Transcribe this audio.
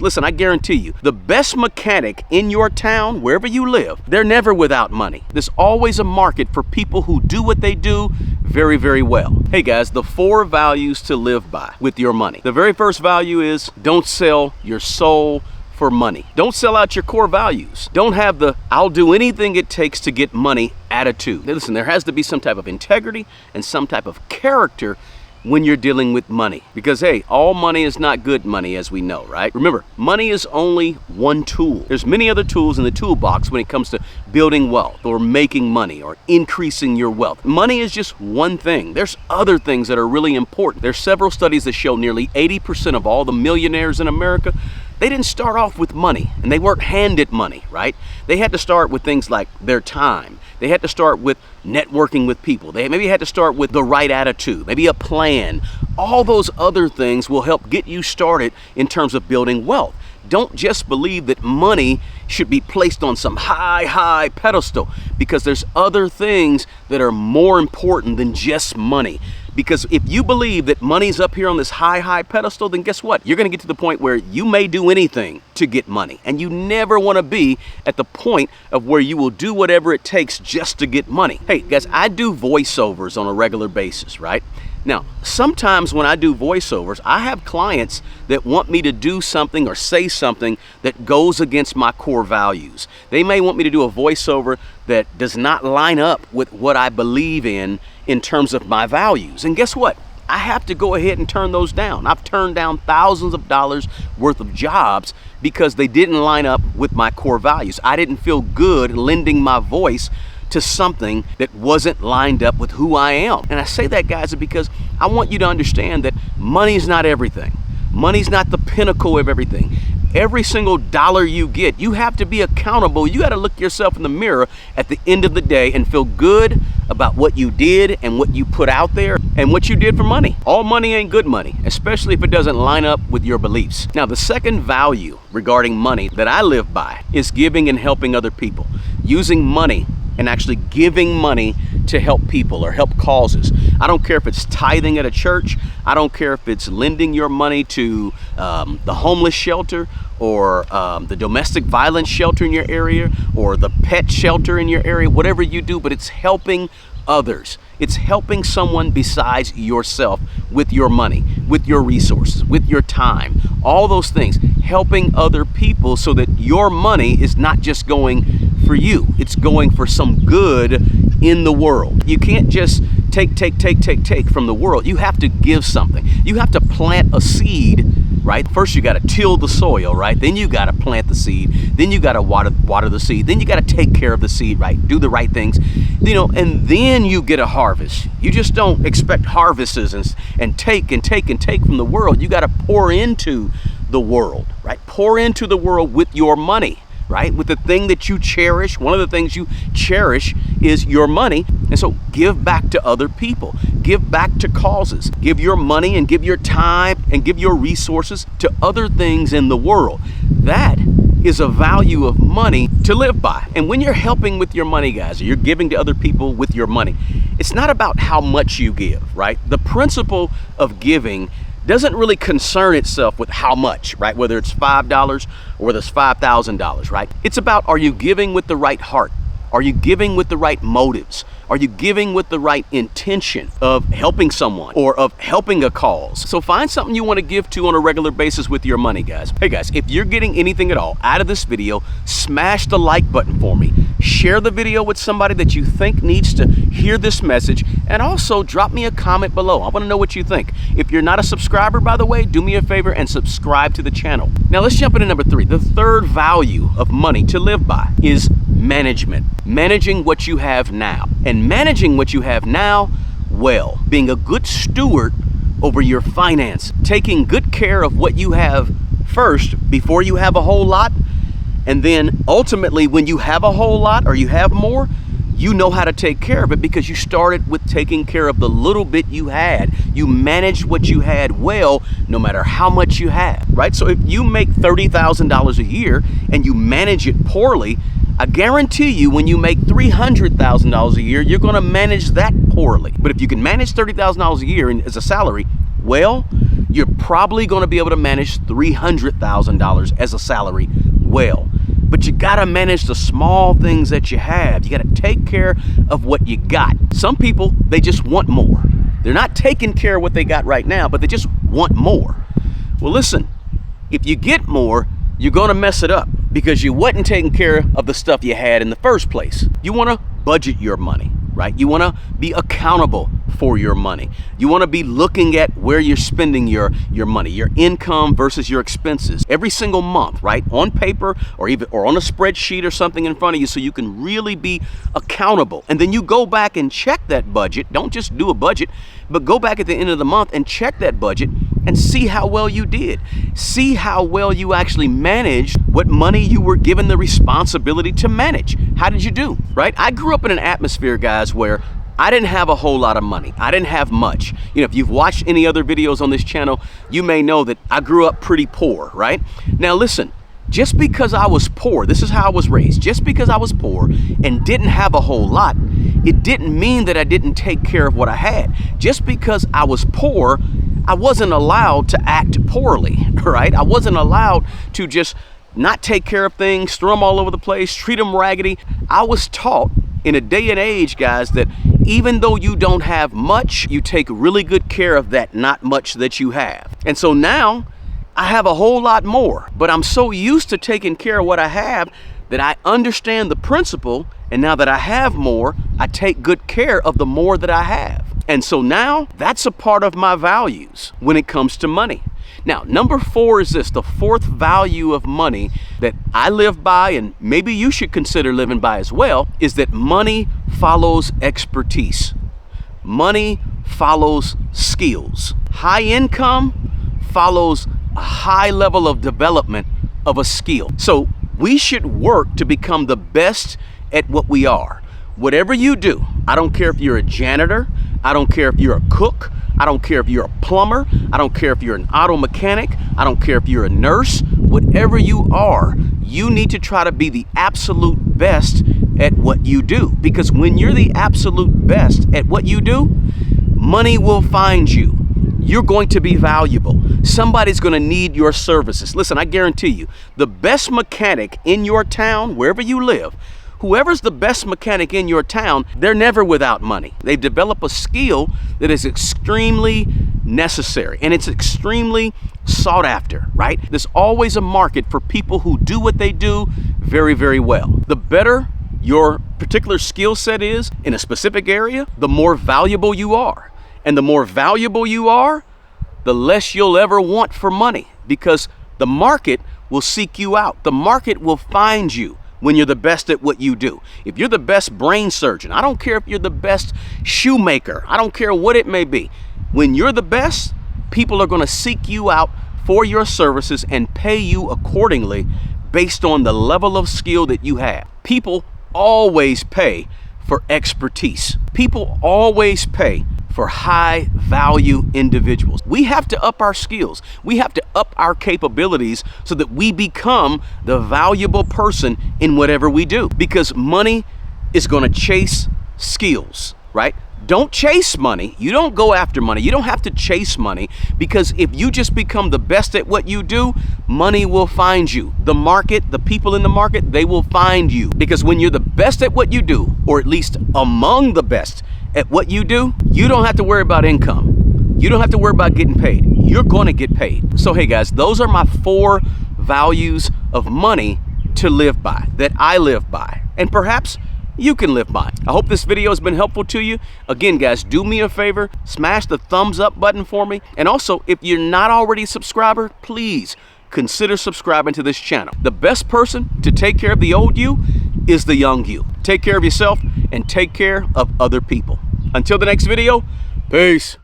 Listen, I guarantee you, the best mechanic in your town, wherever you live, they're never without money. There's always a market for people who do what they do very, very well. Hey guys, the 4 values to live by with your money. The very first value is don't sell your soul for money. Don't sell out your core values. Don't have the I'll do anything it takes to get money attitude. Now, listen, there has to be some type of integrity and some type of character when you're dealing with money. Because hey, all money is not good money, as we know, right? Remember, money is only one tool. There's many other tools in the toolbox when it comes to building wealth or making money or increasing your wealth. Money is just one thing. There's other things that are really important. There's several studies that show nearly 80% of all the millionaires in America, they didn't start off with money, and they weren't handed money, right? They had to start with things like their time. They had to start with networking with people. They maybe had to start with the right attitude, maybe a plan. All those other things will help get you started in terms of building wealth. Don't just believe that money should be placed on some high pedestal, because there's other things that are more important than just money. Because if you believe that money's up here on this high pedestal, then guess what? You're going to get to the point where you may do anything to get money. And you never want to be at the point of where you will do whatever it takes just to get money. Hey guys, I do voiceovers on a regular basis, right? Now, sometimes when I do voiceovers, I have clients that want me to do something or say something that goes against my core values. They may want me to do a voiceover that does not line up with what I believe in terms of my values. And guess what? I have to go ahead and turn those down. I've turned down thousands of dollars worth of jobs because they didn't line up with my core values. I didn't feel good lending my voice to something that wasn't lined up with who I am. And I say that, guys, because I want you to understand that money's not everything. Money's not the pinnacle of everything. Every single dollar you get, you have to be accountable. You got to look yourself in the mirror at the end of the day and feel good about what you did and what you put out there and what you did for money. All money ain't good money, especially if it doesn't line up with your beliefs. Now, the second value regarding money that I live by is giving and helping other people. Using money and actually giving money to help people or help causes. I don't care if it's tithing at a church. I don't care if it's lending your money to the homeless shelter or the domestic violence shelter in your area or the pet shelter in your area, whatever you do, but it's helping others. It's helping someone besides yourself with your money, with your resources, with your time, all those things, helping other people so that your money is not just going for you, it's going for some good in the world. You can't just take from the world. You have to give something. You have to plant a seed, right? First you got to till the soil, right? Then you got to plant the seed. Then you got to water the seed. Then you got to take care of the seed, right? Do the right things, and then you get a harvest. You just don't expect harvests and take from the world. You got to pour into the world, right? Pour into the world with your money, right? With the thing that you cherish. One of the things you cherish is your money. And so give back to other people. Give back to causes. Give your money and give your time and give your resources to other things in the world. That is a value of money to live by. And when you're helping with your money, guys, or you're giving to other people with your money, it's not about how much you give, right? The principle of giving doesn't really concern itself with how much, right? Whether it's $5 or whether it's $5,000, right? It's about, are you giving with the right heart? Are you giving with the right motives? Are you giving with the right intention of helping someone or of helping a cause? So find something you want to give to on a regular basis with your money, guys. Hey guys, if you're getting anything at all out of this video, smash the like button for me. Share the video with somebody that you think needs to hear this message, and also drop me a comment below. I want to know what you think. If you're not a subscriber, by the way, do me a favor and subscribe to the channel. Now let's jump into number 3. The third value of money to live by is management. Managing what you have now. And managing what you have now well. Being a good steward over your finance. Taking good care of what you have first before you have a whole lot. And then ultimately when you have a whole lot or you have more, you know how to take care of it because you started with taking care of the little bit you had. You managed what you had well, no matter how much you had, right? So if you make $30,000 a year and you manage it poorly, I guarantee you when you make $300,000 a year, you're gonna manage that poorly. But if you can manage $30,000 a year as a salary, well, you're probably going to be able to manage $300,000 as a salary well. But you got to manage the small things that you have. You got to take care of what you got. Some people, they just want more. They're not taking care of what they got right now, but they just want more. Well, listen, if you get more, you're going to mess it up because you wasn't taking care of the stuff you had in the first place. You want to budget your money, right? You want to be accountable for your money. You want to be looking at where you're spending your money, your income versus your expenses every single month, right? On paper or on a spreadsheet or something in front of you so you can really be accountable. And then you go back and check that budget. Don't just do a budget, but go back at the end of the month and check that budget and see how well you did. See how well you actually managed what money you were given the responsibility to manage. How did you do, right? I grew up in an atmosphere, guys, where I didn't have a whole lot of money. I didn't have much. You know, if you've watched any other videos on this channel, you may know that I grew up pretty poor, right? Now listen, just because I was poor, this is how I was raised, just because I was poor and didn't have a whole lot, it didn't mean that I didn't take care of what I had. Just because I was poor, I wasn't allowed to act poorly, right? I wasn't allowed to just not take care of things, throw them all over the place, treat them raggedy. I was taught in a day and age, guys, that even though you don't have much, you take really good care of that not much that you have. And so now I have a whole lot more, but I'm so used to taking care of what I have that I understand the principle. And now that I have more, I take good care of the more that I have. And so now that's a part of my values when it comes to money. Now, number 4 is this, the fourth value of money that I live by, and maybe you should consider living by as well, is that money follows expertise. Money follows skills. High income follows a high level of development of a skill. So we should work to become the best at what we are. Whatever you do, I don't care if you're a janitor, I don't care if you're a cook, I don't care if you're a plumber, I don't care if you're an auto mechanic, I don't care if you're a nurse, whatever you are, you need to try to be the absolute best at what you do. Because when you're the absolute best at what you do, money will find you. You're going to be valuable. Somebody's going to need your services. Listen, I guarantee you, the best mechanic in your town, wherever you live, whoever's the best mechanic in your town, they're never without money. They've developed a skill that is extremely necessary and it's extremely sought after, right? There's always a market for people who do what they do very, very well. The better your particular skill set is in a specific area, the more valuable you are. And the more valuable you are, the less you'll ever want for money because the market will seek you out. The market will find you when you're the best at what you do. If you're the best brain surgeon, I don't care if you're the best shoemaker, I don't care what it may be. When you're the best, people are going to seek you out for your services and pay you accordingly based on the level of skill that you have. People always pay for expertise. People always pay for high value individuals. We have to up our skills. We have to up our capabilities so that we become the valuable person in whatever we do, because money is going to chase skills, right? Don't chase money. You don't go after money. You don't have to chase money, because if you just become the best at what you do, money will find you. The market, the people in the market, they will find you, because when you're the best at what you do, or at least among the best at what you do, you don't have to worry about income. You don't have to worry about getting paid. You're going to get paid. So hey guys, those are my 4 values of money to live by, that I live by, and perhaps you can live by. I hope this video has been helpful to you. Again, guys, do me a favor, smash the thumbs up button for me. And also, if you're not already a subscriber, please consider subscribing to this channel. The best person to take care of the old you is the young you. Take care of yourself and take care of other people. Until the next video, peace.